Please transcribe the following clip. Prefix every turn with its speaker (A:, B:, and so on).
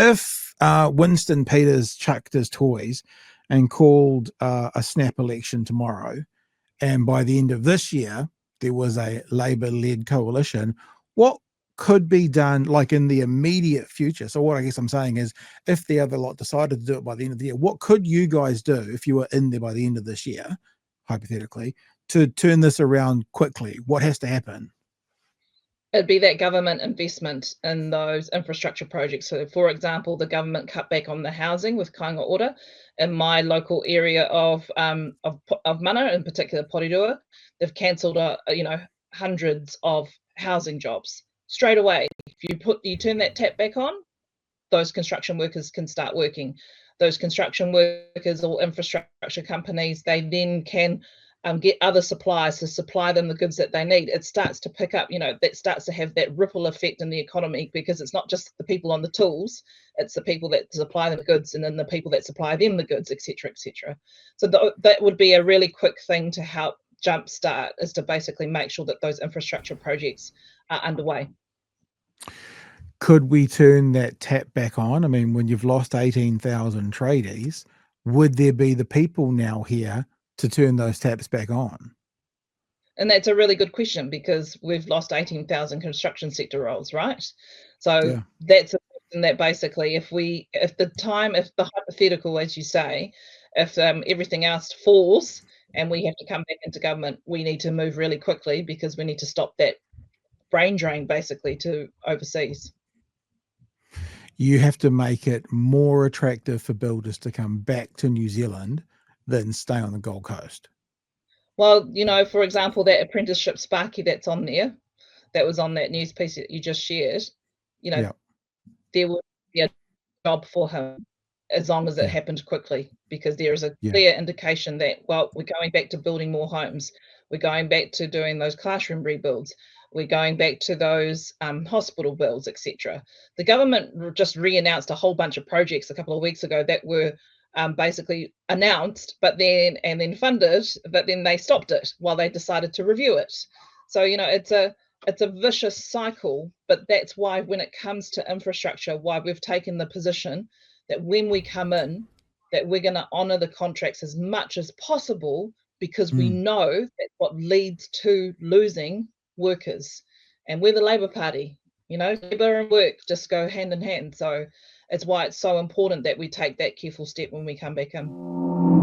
A: if Winston Peters chucked his toys and called a snap election tomorrow, and by the end of this year there was a Labour-led coalition, what could be done like in the immediate future? So what I guess I'm saying is, if the other lot decided to do it by the end of the year, what could you guys do if you were in there by the end of this year, hypothetically, to turn this around quickly? What has to happen?
B: It'd be that government investment in those infrastructure projects. So, for example, the government cut back on the housing with Kāinga Ora. In my local area of Mana, in particular Porirua, they've cancelled hundreds of housing jobs straight away. If you turn that tap back on, those construction workers can start working. Those construction workers or infrastructure companies, they then can get other suppliers to supply them the goods that they need. It starts to pick up, that starts to have that ripple effect in the economy, because it's not just the people on the tools, it's the people that supply them the goods, and then the people that supply them the goods, etc., etc. So that would be a really quick thing to help jumpstart, is to basically make sure that those infrastructure projects are underway.
A: Could we turn that tap back on? I mean, when you've lost 18,000 tradies, would there be the people now here to turn those taps back on?
B: And that's a really good question, because we've lost 18,000 construction sector roles, right? So
A: Yeah.
B: that's a question that basically, if the hypothetical, as you say, if everything else falls and we have to come back into government, we need to move really quickly, because we need to stop that brain drain basically to overseas.
A: You have to make it more attractive for builders to come back to New Zealand than stay on the Gold Coast.
B: Well, for example, that apprenticeship Sparky that's on there, that was on that news piece that you just shared,
A: Yeah.
B: there would be a job for him as long as it
A: Yeah.
B: happened quickly, because there is a
A: Yeah.
B: clear indication that, well, we're going back to building more homes. We're going back to doing those classroom rebuilds. We're going back to those hospital builds, etc. The government just re-announced a whole bunch of projects a couple of weeks ago that were basically announced, and then funded, but then they stopped it while they decided to review it. So it's a vicious cycle, but that's why, when it comes to infrastructure, why we've taken the position that when we come in, that we're going to honour the contracts as much as possible, because we know that's what leads to losing workers. And we're the Labour Party, Labour and work just go hand in hand. So it's why it's so important that we take that careful step when we come back in.